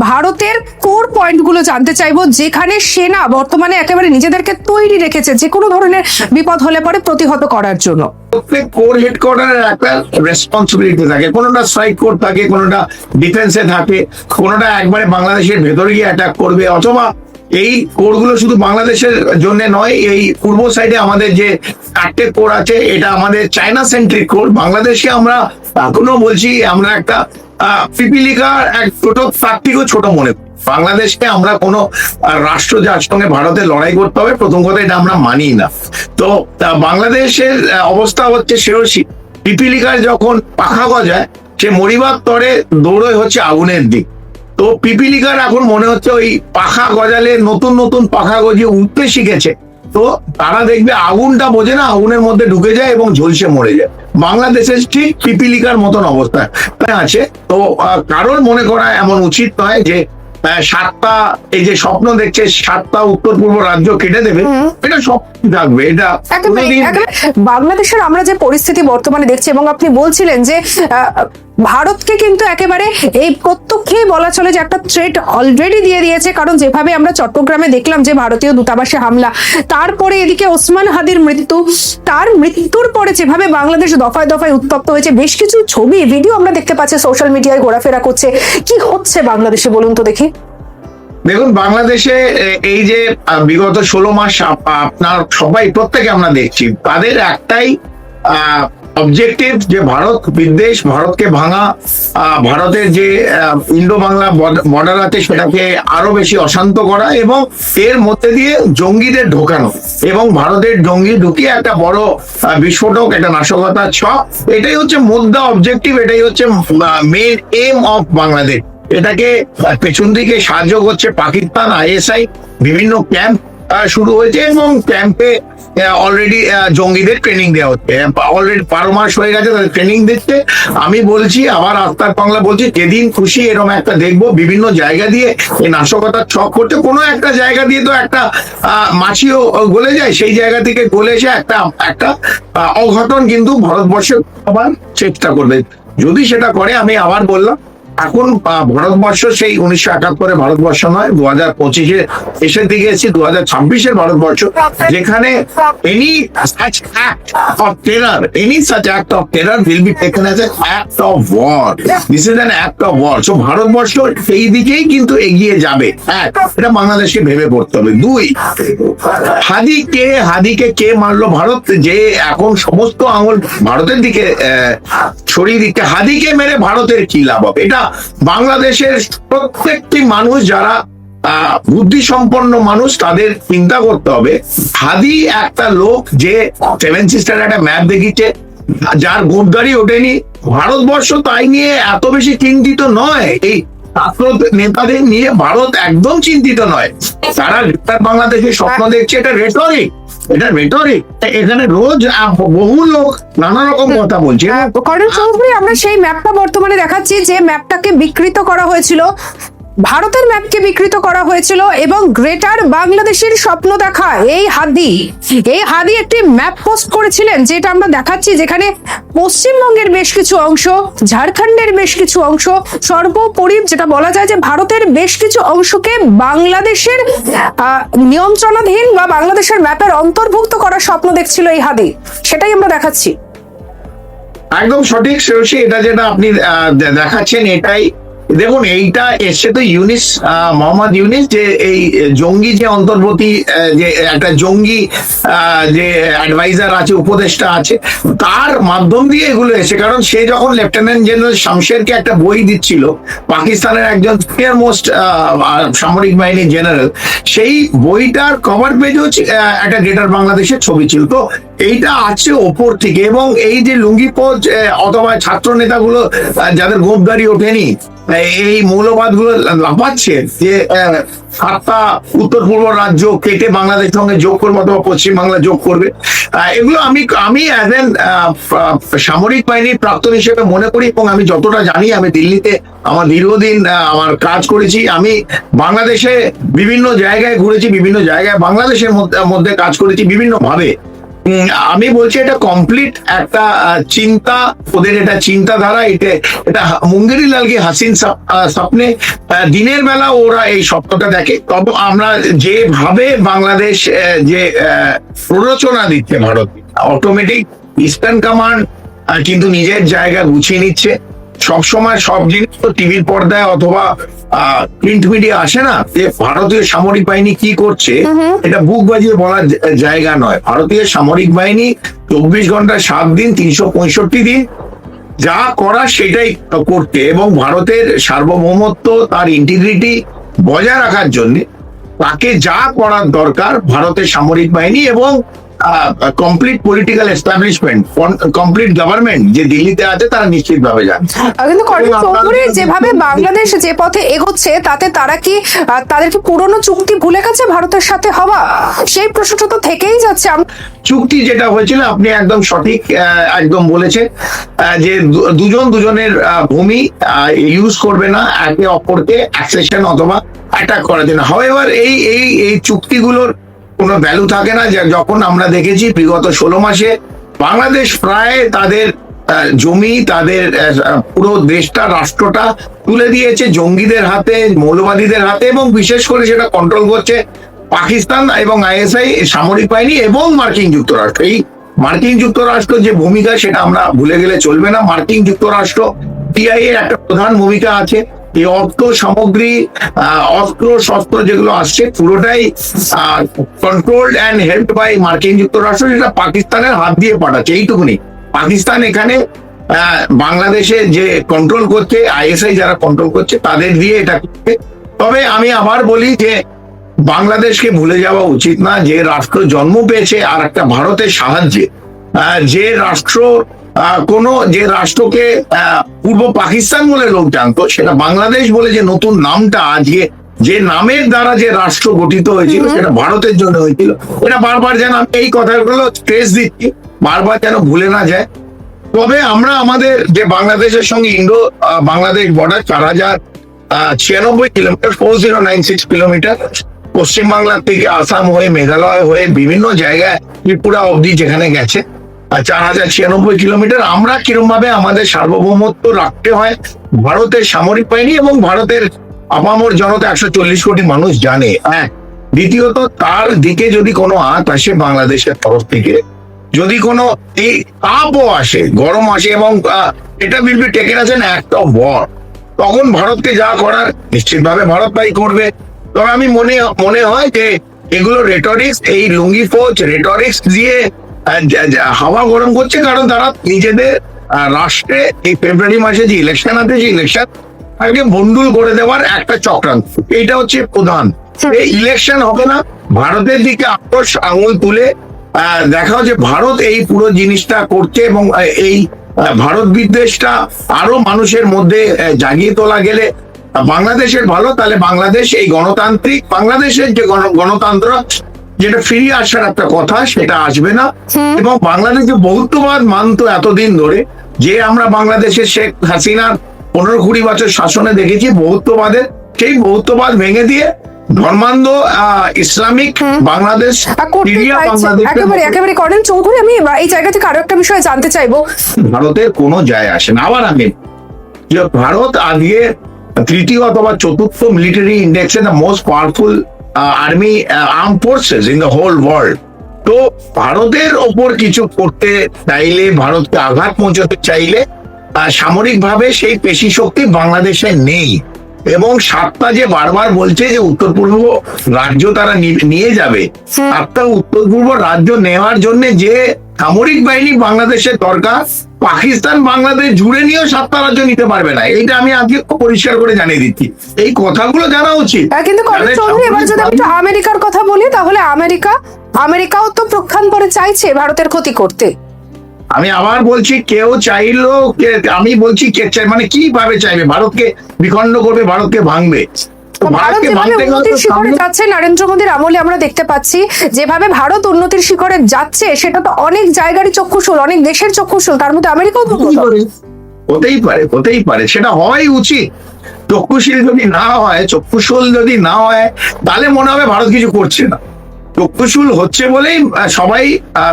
ভারতের কোর পয়েন্টগুলো জানতে চাইবো, যেখানে সেনা বর্তমানে একেবারে নিজেদেরকে তৈরি রেখেছে যে কোনো ধরনের বিপদ হলে পরে প্রতিহত করার জন্য। প্রত্যেক কোর হেডকোয়ার্টারের একটা রেসপন্সিবিলিটি থাকে, কোনোটা স্ট্রাইক কোর থাকে, কোনোটা ডিফেন্সে থাকে, কোনোটা একবারে বাংলাদেশের ভেতরে গিয়ে অ্যাটাক করবে, অথবা এই কোরগুলো শুধু বাংলাদেশের জন্য নয়, এই পূর্ব সাইডে আমাদের যে 4টে কোর আছে এটা আমাদের চায়না সেন্ট্রিক কোর। বাংলাদেশে আমরা এখনো বলছি আমরা একটা পিপিলিকার এক ছোট তার থেকেও ছোট মনে করি। বাংলাদেশকে আমরা কোনো রাষ্ট্র যার সঙ্গে ভারতে লড়াই করতে হবে, প্রথম কথা এটা আমরা মানি না। তো বাংলাদেশের অবস্থা হচ্ছে সেরকম, পিপিলিকার যখন পাখা গজায় সে মরিবার তরে দৌড়য় হচ্ছে আগুনের দিক। তো পিপিলিকার এখন মনে হচ্ছে ওই পাখা গজালে নতুন নতুন পাখা গজিয়ে উঠতে শিখেছে, তো তারা দেখবে আগুনটা বোঝে না, আগুনের মধ্যে ঢুকে যায় এবং ঝলসে মরে যায়। বাংলাদেশের ঠিক পিপিলিকার মতন অবস্থা আছে। তো কারোর মনে করা এমন উচিত নয় যে 7টা এই যে স্বপ্ন দেখছে 7টা উত্তর পূর্ব রাজ্য কেটে দেবে, এটা সব থাকবে। এটা বাংলাদেশের আমরা যে পরিস্থিতি বর্তমানে দেখছি, এবং আপনি বলছিলেন যে ভারতকে কিন্তু একেবারে এই প্রত্যক্ষেই বলা চলে যে একটা থ্রেট অলরেডি দিয়ে দিয়েছে, কারণ যেভাবে আমরা চট্টগ্রামে দেখলাম যে ভারতীয় দূতাবাসে হামলা, তারপরে এদিকে ওসমান হাদির মৃত্যু, তার মৃত্যুর পরে যেভাবে বাংলাদেশ দফায় দফায় উত্তপ্ত হয়েছে, বেশ কিছু ছবি ভিডিও আমরা দেখতে পাচ্ছি সোশ্যাল মিডিয়ায় ঘোরাফেরা করছে। কি হচ্ছে বাংলাদেশে বলুন তো দেখি। দেখুন, বাংলাদেশে এই যে বিগত 16 মাস আপনার সবাই প্রত্যেকে আমরা দেখছি, তাদের একটাই অবজেক্টিভ যে ভারত বিদ্বেষ, ভারতকে ভাঙা, ভারতের যে ইন্ডো বাংলা বর্ডার আছে সেটাকে আরো বেশি অশান্ত করা, এবং এর মধ্যে দিয়ে জঙ্গিদের ঢোকানো, এবং ভারতের জঙ্গি ঢুকিয়ে একটা বড় বিস্ফোরক, একটা নাশকতার ছক। এটাই হচ্ছে মুদ্রা অবজেক্টিভ, এটাই হচ্ছে মেইন এম অফ বাংলাদেশ। এটাকে পেছন দিকে সাহায্য করছে পাকিস্তান, ISI, বিভিন্ন ক্যাম্প শুরু হয়েছে, এবং ক্যাম্পে অলরেডি জঙ্গিদের ট্রেনিং দেওয়া হচ্ছে। অলরেডি 12 মাস হয়ে গেছে তাদের ট্রেনিং দিচ্ছে। আমি বলছি, আবার আস্তার বাংলা বলছি, যেদিন খুশি এরকম একটা দেখবো বিভিন্ন জায়গা দিয়ে এই নাশকতার ছক করতে। কোনো একটা জায়গা দিয়ে তো একটা মাছিও গলে যায়, সেই জায়গা থেকে গলে এসে একটা অঘটন কিন্তু ভারতবর্ষে আবার চেষ্টা করবে। যদি সেটা করে, আমি আবার বললাম, এখন ভারতবর্ষ সেই 1971 ভারতবর্ষ নয়, 2025 শেষের দিকে এসেছি, 2026 ভারতবর্ষ, যেখানে any such act of terror will be taken as an act of war. This is an act of war. So Bharatvarsha সেই দিকেই কিন্তু এগিয়ে যাবে। এক, এটা বাংলাদেশকে ভেবে পড়তে হবে। 2, হাদিকে কে মারলো? ভারত, যে এখন সমস্ত আঙুল ভারতের দিকে ছড়িয়ে দিচ্ছে, হাদিকে মেরে ভারতের কি লাভ হবে? এটা বাংলাদেশের প্রত্যেকটি মানুষ, যারা বুদ্ধি সম্পন্ন মানুষ, তাদের চিন্তা করতে হবে। হাদি একটা লোক যে 7 সিস্টার একটা ম্যাপ দেখিয়েছে, যার গোপদারি ওঠেনি। ভারতবর্ষ তাই নিয়ে এত বেশি চিন্তিত নয়, এই ছাত্র নেতাদের নিয়ে ভারত একদম চিন্তিত নয়। তারা বাংলাদেশের স্বপ্ন দেখছে, এটা রেটরিক, এটা রেটরিক। এখানে রোজ বহু লোক নানা রকম কথা বলছে। আমরা সেই ম্যাপটা বর্তমানে দেখাচ্ছি, যে ম্যাপটাকে বিকৃত করা হয়েছিল, ভারতের ম্যাপকে বিকৃত করা হয়েছিল, এবং গ্রেটার বাংলাদেশের স্বপ্ন দেখা এই হাদি একটি ম্যাপ পোস্ট করেছিলেন, যেটা আমরা দেখাচ্ছি, যেখানে পশ্চিমবঙ্গের বেশ কিছু অংশ, ঝাড়খণ্ডের বেশ কিছু অংশ, সর্বোপরি যেটা বলা যায় যে ভারতের বেশ কিছু অংশকে বাংলাদেশের নিয়ন্ত্রণাধীন বা বাংলাদেশের ম্যাপের অন্তর্ভুক্ত করার স্বপ্ন দেখছিল এই হাদি, সেটাই আমরা দেখাচ্ছি। একদম সঠিক শ্রেয়সী, এটা যেটা আপনি দেখাচ্ছেন এটাই। দেখুন, এইটা এসছে তো মোহাম্মদ ইউনিস, যে এই জঙ্গি যে অন্তর্বর্তী যে একটা জঙ্গি যে অ্যাডভাইজার আছে, উপদেষ্টা আছে, তার মাধ্যম দিয়ে এগুলো এসে। কারণ সে যখন লেফটেন্যান্ট জেনারেল শামশেরকে একটা বই দিচ্ছিল, পাকিস্তানের একজন সিনিয়র মোস্ট সামরিক বাহিনীর জেনারেল, সেই বইটার কভার পেজ হচ্ছে একটা গ্রেটার বাংলাদেশের ছবি ছিল। তো এইটা আছে ওপর থেকে, এবং এই যে লুঙ্গিপোজ অথবা ছাত্র নেতাগুলো যাদের গোপদারি ওঠেনি, এই মৌলবাদ গুলো লাফাচ্ছে যে 7টা উত্তর পূর্ব রাজ্য কেটে বাংলাদেশের সঙ্গে যোগ করবে অথবা পশ্চিমবাংলা যোগ করবে, এগুলো আমি অ্যাজ এন সামরিক বাহিনীর প্রাক্তন হিসেবে মনে করি। এবং আমি যতটা জানি, আমি দিল্লিতে আমার দীর্ঘদিন আমার কাজ করেছি, আমি বাংলাদেশে বিভিন্ন জায়গায় ঘুরেছি, বিভিন্ন জায়গায় বাংলাদেশের মধ্যে কাজ করেছি বিভিন্ন ভাবে। আমি বলছি এটা কমপ্লিট একটা চিন্তা, ওদের এটা চিন্তাধারা, এটা মুঙ্গেরি লাল কি হাসিন স্বপ্নে, দিনের বেলা ওরা এই স্বপ্নটা দেখে। তবে আমরা যেভাবে বাংলাদেশ যে প্ররোচনা দিচ্ছে ভারত, অটোমেটিক ইস্টার্ন কমান্ড কিন্তু নিজের জায়গা গুছিয়ে নিচ্ছে। সবসময় সব জিনিস তো টিভির পর্দায় অথবা প্রিন্ট মিডিয়া আসে না, যে ভারতীয় সামরিক বাহিনী কি করছে এটা বুক বাজিয়ে বলার জায়গা নয়। ভারতীয় সামরিক বাহিনী 24 ঘন্টা 7 দিন 365 দিন যা করা সেটাই করতে, এবং ভারতের সার্বভৌমত্ব, তার ইন্টিগ্রিটি বজায় রাখার জন্য তাকে যা করার দরকার ভারতের সামরিক বাহিনী এবং complete political establishment, complete government যে দিল্লিতে আছে তারা নিশ্চিতভাবে জানে। কিন্তু কর্নেল চৌধুরী, যেভাবে বাংলাদেশ যে পথে এগোচ্ছে তাতে তারা কি তাদের কি পুরনো চুক্তি ভুলে গেছে ভারতের সাথে হওয়া? সেই প্রশ্নটা তো থেকেই যাচ্ছে। চুক্তি যেটা হয়েছিল আপনি একদম সঠিক একদম বলেছেন, যে দুজনের ভূমি ইউজ করবে না একে অপরকে অ্যাক্সেশন অথবা অ্যাটাক করার জন্য। হাউএভার এই চুক্তিগুলোর কোনো ভ্যালু থাকে না। যখন আমরা দেখেছি বিগত 16 মাসে বাংলাদেশ প্রায় তাদের জমি, তাদের পুরো দেশটা, রাষ্ট্রটা তুলে দিয়েছে জঙ্গিদের হাতে, মৌলবাদীদের হাতে, এবং বিশেষ করে সেটা কন্ট্রোল করছে পাকিস্তান এবং আইএসআই সামরিক বাহিনী এবং মার্কিন যুক্তরাষ্ট্র। এই মার্কিন যুক্তরাষ্ট্র যে ভূমিকা সেটা আমরা ভুলে গেলে চলবে না। মার্কিন যুক্তরাষ্ট্র টিআই এর একটা প্রধান ভূমিকা আছে। এই অর্থ সামগ্রী, অস্ত্র শস্ত্র যেগুলো আসছে পুরোটাই কন্ট্রোলড অ্যান্ড হেল্পড বাই মার্কিন যুক্তরাষ্ট্র, যেটা পাকিস্তানের হাত দিয়ে পাঠাচ্ছে। এইটুকুনি। পাকিস্তান এখানে বাংলাদেশে যে কন্ট্রোল করছে, আইএসআই যারা কন্ট্রোল করছে তাদের দিয়ে এটা করছে। তবে আমি আবার বলি যে বাংলাদেশকে ভুলে যাওয়া উচিত না, যে রাষ্ট্র জন্ম পেয়েছে আর একটা ভারতের সাহায্যে, যে রাষ্ট্র যে রাষ্ট্রকে পূর্ব পাকিস্তান বলে লোক জানতো, সেটা বাংলাদেশ বলে যে নতুন নামটা আজকে, যে নামের দ্বারা যে রাষ্ট্র গঠিত হয়েছিল সেটা ভারতের জন্য হয়েছিল। এটা বারবার যেন আমি এই কথাগুলো স্ট্রেস দিচ্ছি, বারবার যেন ভুলে না যায়। তবে আমরা আমাদের যে বাংলাদেশের সঙ্গে Indo Bangladesh border 4096 kilometre, 4096 kilometre, পশ্চিমবাংলার থেকে আসাম হয়ে, মেঘালয় হয়ে, বিভিন্ন জায়গায় ত্রিপুরা অবধি যেখানে গেছে 4096 কিলোমিটার। আমরা কিরকম ভাবে আমাদের সার্বভৌমত্ব রাখতে হয় ভারতের সামরিক বাহিনী এবং ভারতের আপামর জনতা 140 কোটি মানুষ জানে। দ্বিতীয়ত, তার দিকে যদি কোনো হাত আসে বাংলাদেশের তরফ থেকে, যদি কোনো এই তাপও আসে, গরম আসে, এবং এটা will be taken as an act of war, তখন ভারতকে যা করার নিশ্চিতভাবে ভারত তাই করবে। তবে আমি মনে হয় যে এগুলো রেটরিক্স, এই লুঙ্গি ফৌজ রেটরিক্স দিয়ে হাওয়া গরম করছে, কারণ তারা নিজেদের রাষ্ট্রে এই ফেব্রুয়ারি মাসে যে ইলেকশন আছে, যে ইলেকশন আগে বন্ডুল করে দেওয়ার একটা চক্রান্ত, এইটা হচ্ছে প্রধান। এই ইলেকশন হবে না, ভারতের দিকে আকর্ষ আঙুল তুলে দেখাও যে ভারত এই পুরো জিনিসটা করছে, এবং এই ভারত বিদ্বেষটা আরো মানুষের মধ্যে জাগিয়ে তোলা গেলে বাংলাদেশের ভালো। তাহলে বাংলাদেশ এই গণতান্ত্রিক বাংলাদেশের যে গণতন্ত্র যেটা ফিরিয়ে আসার একটা কথা, সেটা আসবে না। এবং বাংলাদেশ যে বহুত্ববাদ মানতো এতদিন ধরে, যে আমরা বাংলাদেশের শেখ হাসিনার 15-20 বছর শাসনে দেখেছি বহুত্ববাদের, সেই বহুত্ববাদ ভেঙে দিয়ে ধর্মান্ধ ইসলামিক বাংলাদেশ, একেবারে করেন চৌধুরী। আমি এই জায়গা থেকে আরো একটা বিষয় জানতে চাইবো। ভারতের কোনো যায় আসে না। আবার আমি ভারত আজকে তৃতীয় অথবা চতুর্থ মিলিটারি ইন্ডেক্সে the most powerful army arm forces in the whole world. তো ভারতের ওপর কিছু করতে চাইলে, ভারতকে আঘাত পৌঁছাতে চাইলে, সামরিক ভাবে সেই পেশি শক্তি বাংলাদেশে নেই। এবং 7টা যে বারবার বলছে যে উত্তর পূর্ব রাজ্য তারা নিয়ে যাবে, 7টা উত্তর পূর্ব রাজ্য নেওয়ার জন্য যে সামরিক বাহিনী বাংলাদেশের দরকার, পাকিস্তান বাংলাদেশ জুড়ে নিয়েও 7টা রাজ্য নিতে পারবে না। এইটা আমি আজকে পরিষ্কার করে জানিয়ে দিচ্ছি, এই কথাগুলো জানা উচিত। কিন্তু এবার যদি আমি আমেরিকার কথা বলি, তাহলে আমেরিকাও তো প্রক্ষান্তরে চাইছে ভারতের ক্ষতি করতে। আমি আবার বলছি, কেউ চাইলো, আমি বলছি কে চাই, মানে কিভাবে চাইবে? ভারতকে বিখণ্ড করবে, ভারতকে ভাঙবে। নরেন্দ্র মোদীর আমলে আমরা দেখতে পাচ্ছি যেভাবে ভারত উন্নতির শিখরে যাচ্ছে, সেটা তো অনেক জায়গারই চক্ষুশূল, অনেক দেশের চক্ষুশূল, তার মধ্যে আমেরিকাও হতেই পারে, সেটা হওয়াই উচিত। চক্ষুশীল যদি না হয়, চক্ষুশূল যদি না হয়, তাহলে মনে হবে ভারত কিছু করছে না। চক্ষুশূল হচ্ছে বলেই সবাই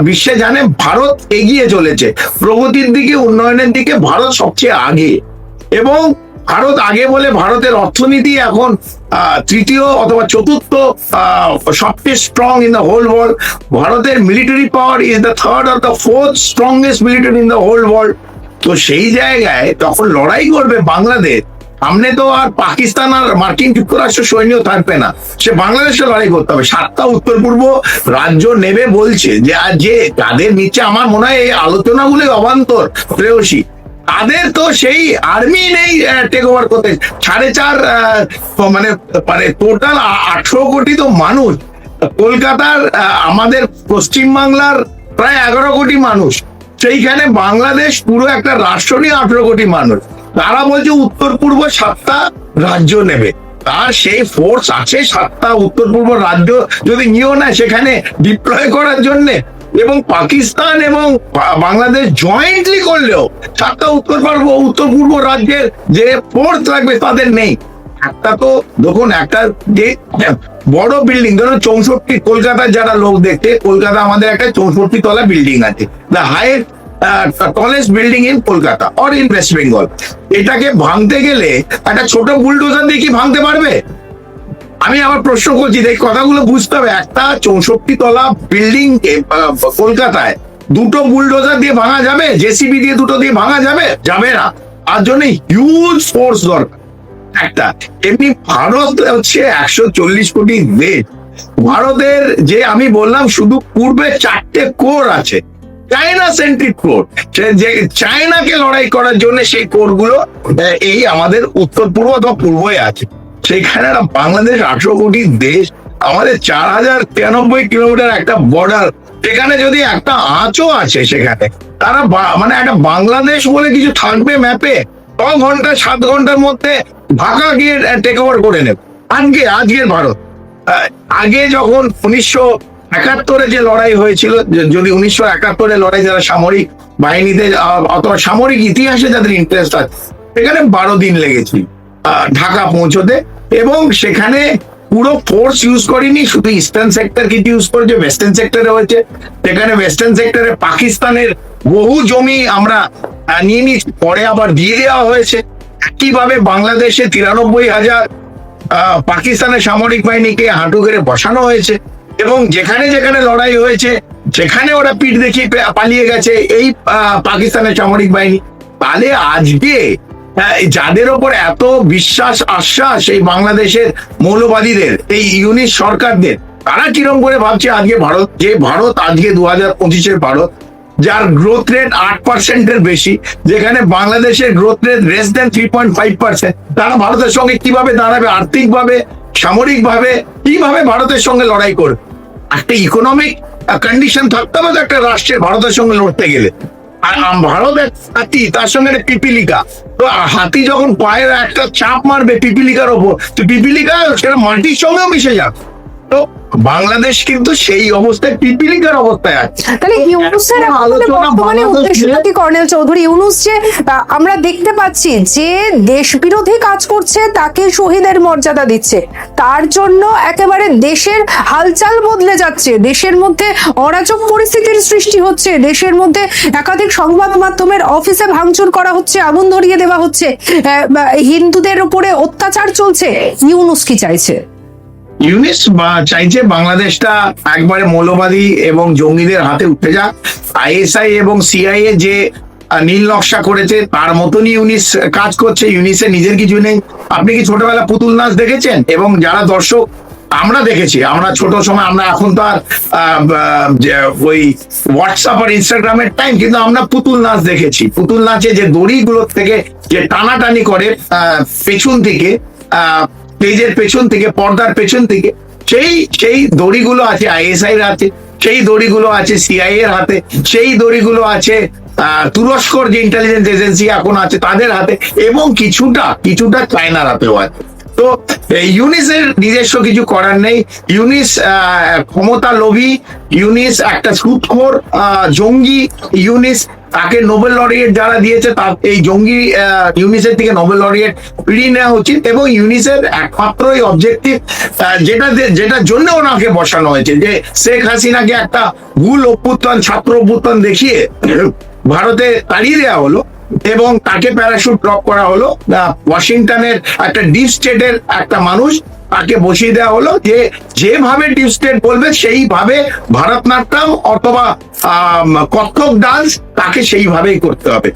বিশ্বে জানে ভারত এগিয়ে চলেছে প্রগতির দিকে, উন্নয়নের দিকে ভারত সবচেয়ে আগে। এবং ভারত আগে বলে ভারতের অর্থনীতি এখন তৃতীয় অথবা চতুর্থ সবচেয়ে strong in the whole world. ভারতের military power is the third or the fourth strongest military in the whole world. তো সেই জায়গায় তখন লড়াই করবে বাংলাদেশ, সামনে তো আর পাকিস্তান আর মার্কিন যুক্তরাষ্ট্র সৈন্য থাকবে না, সে বাংলাদেশে লড়াই করতে হবে। 7টা উত্তর পূর্ব রাজ্য নেবে বলছে, যে আর যে তাদের নিচে আমার মনে হয় এই আলোচনাগুলো অবান্তর প্রেয়সী, তাদের তো সেই আর্মি নেই টেক ওভার করতে। 4.5 মানে মানে টোটাল 18 কোটি তো মানুষ, কলকাতার আমাদের পশ্চিম বাংলার প্রায় 11 কোটি মানুষ, সেইখানে বাংলাদেশ পুরো একটা রাষ্ট্র নিয়ে 18 কোটি মানুষ। তারা বলছে উত্তর পূর্ব 7টা রাজ্য নেবে, তার সেই ফোর্স আছে 7টা উত্তর পূর্ব রাজ্য যদি নিয়েও না সেখানে ডিপ্লয় করার জন্য। এবং পাকিস্তান এবং বাংলাদেশ জয়েন্টলি করলেও 7টা উত্তর পূর্ব রাজ্যের যে ফোর্স লাগবে তাদের নেই। একটা তো দেখুন, একটা যে বড় বিল্ডিং ধরুন 64, কলকাতার যারা লোক দেখতে, কলকাতা আমাদের একটা 64 তলা বিল্ডিং আছে, the highest tallest building in Kolkata or in West Bengal. এটাকে ভাঙতে গেলে একটা ছোট বুলডোজার দিয়ে কি ভাঙতে পারবে? আমি আবার প্রশ্ন করছি, এই কথাগুলো বুঝতে হবে। একটা 64 তলা বিল্ডিং কলকাতায় 2টো বুলডোজার দিয়ে ভাঙা যাবে? জেসিবি দিয়ে 2টো দিয়ে ভাঙা যাবে? যাবে না। তার জন্য হিউজ ফোর্স দরকার একটা। এমনি ভারত হচ্ছে 140 কোটি দেশ। ভারতের যে আমি বললাম শুধু পূর্বে 4টে কোর আছে, চায়না সেন্ট্রিক কোর, যে চায়নাকে লড়াই করার জন্য সেই কোর গুলো এই আমাদের উত্তর পূর্ব অথবা পূর্বে আছে। সেখানে বাংলাদেশ 18 কোটি দেশ, আমাদের 4093 কিলোমিটার একটা বর্ডার, সেখানে যদি একটা আঁচও আছে সেখানে তারা মানে একটা বাংলাদেশ বলে কিছু থাকবে ম্যাপে, 6 ঘন্টা 7 ঘন্টার মধ্যে ঢাকা গিয়ে টেক ওভার করে নেবে। আজকের ভারত আগে যখন 1971 যে লড়াই হয়েছিল, যদি 1971 লড়াই যারা সামরিক বাহিনীতে অথবা সামরিক ইতিহাসে যাদের ইন্টারেস্ট আছে, সেখানে 12 দিন লেগেছিল ঢাকা পৌঁছতে। এবং সেখানে পুরো ফোর্স ইউজ করিনি, শুধু ইস্টার্ন সেক্টর কিছু ইউজ করেছে, ওয়েস্টার্ন সেক্টরে হয়েছে। সেখানে ওয়েস্টার্ন সেক্টরে পাকিস্তানের বহু জমি আমরা নিয়ে নিয়েছি, পরে আবার দিয়ে দেওয়া হয়েছে। একইভাবে বাংলাদেশে 93,000 পাকিস্তানের সামরিক বাহিনীকে হাঁটু গেড়ে বসানো হয়েছে। এবং যেখানে যেখানে লড়াই হয়েছে সেখানে ওরা পিঠ দেখিয়ে পালিয়ে গেছে এই পাকিস্তানের সামরিক বাহিনী। তাহলে আজকে যাদের ওপর এত বিশ্বাস আশ্বাস এই বাংলাদেশের মৌলবাদীদের, এই ইউনিস সরকারদের, তারা কিরম করে ভাবছে আজকে ভারত, যে ভারত আজকে 2025-এর ভারত, যার গ্রোথ রেট 8%-এর বেশি, যেখানে বাংলাদেশের গ্রোথ রেট লেস দেন 3.5%, তারা ভারতের সঙ্গে কিভাবে দাঁড়াবে? আর্থিকভাবে, সামরিকভাবে কিভাবে ভারতের সঙ্গে লড়াই করবে? একটা ইকোনমিক কন্ডিশন থাকতে হবে একটা রাষ্ট্রের ভারতের সঙ্গে লড়তে গেলে। আর ভারত এক হাতি, তার সঙ্গে একটা পিপিলিকা। তো হাতি যখন পায়ের একটা চাপ মারবে পিপিলিকার ওপর, তো পিপিলিকা সেটা মাটির সঙ্গেও মিশে যাবে। তো বাংলাদেশ কিন্তু সেই অবস্থায় পিপিলিকার অবস্থায় আছে। তাহলে ইউনুসের বর্তমানে উদ্দেশ্যটা কি কর্নেল চৌধুরী? ইউনুস যে আমরা দেখতে পাচ্ছি যে দেশ বিরোধী কাজ করছে, তাকে শহীদের মর্যাদা দিচ্ছে, তার জন্য একেবারে দেশের হালচাল বদলে যাচ্ছে, দেশের মধ্যে অরাজক পরিস্থিতির সৃষ্টি হচ্ছে, দেশের মধ্যে একাধিক সংবাদ মাধ্যমের অফিসে ভাঙচুর করা হচ্ছে, আগুন ধরিয়ে দেওয়া হচ্ছে, হিন্দুদের উপরে অত্যাচার চলছে। ইউনুস কি চাইছে? ইউনিস চাইছে বাংলাদেশটা একবারে মৌলবাদী এবং জঙ্গিদের হাতে উঠে যাক। আইএসআই এবং সিআইএ যে নীল নকশা করেছে তার মতনই ইউনিস কাজ করছে। ইউনিসের নিজের কিছু নেই। আপনি কি ছোটবেলা পুতুল নাচ দেখেছেন? এবং যারা দর্শক আমরা দেখেছি, আমরা ছোট সময়, আমরা এখন তো আর ওই হোয়াটসঅ্যাপ আর ইনস্টাগ্রামের টাইম, কিন্তু আমরা পুতুল নাচ দেখেছি। পুতুল নাচে যে দড়িগুলো থেকে যে টানাটানি করে পেছন থেকে, স্টেজের পেছন থেকে, পর্দার পেছন থেকে, সেই দড়িগুলো আছে আইএসআই এর হাতে, সেই দড়িগুলো আছে সিআইএ এর হাতে, সেই দড়িগুলো আছে তুরস্কর যে ইন্টেলিজেন্স এজেন্সি এখন আছে তাদের হাতে, এবং কিছুটা চায়নার হাতেও আছে। তো ইউনিসের নিজস্ব কিছু করার নেই। ইউনিস ক্ষমতা লোভী, ইউনিস একটা সুদখোর জঙ্গি, ইউনিস তাকে নোবেল লরিয়েট যারা দিয়েছে তার এই জঙ্গি ইউনিসেফ থেকে নোবেল লরিয়েট ফিরিয়ে নেওয়া উচিত, এবং ইউনিসেফ একমাত্র এই অবজেক্টিভ যেটার জন্য ওনাকে বসানো হয়েছে, যে শেখ হাসিনাকে একটা ভুল অভ্যুত্থান, ছাত্র অভ্যুত্থান দেখিয়ে ভারতে তাড়িয়ে দেওয়া হলো এবং তাকে প্যারাশুট ড্রপ করা হলো। ওয়াশিংটনের একটা ডিপ স্টেটের একটা মানুষ, তাকে বসিয়ে দেওয়া হলো যে যেভাবে ডিপ স্টেট বলবে সেইভাবে ভারতনাট্যম অথবা কত্থক ডান্স তাকে সেইভাবেই করতে হবে।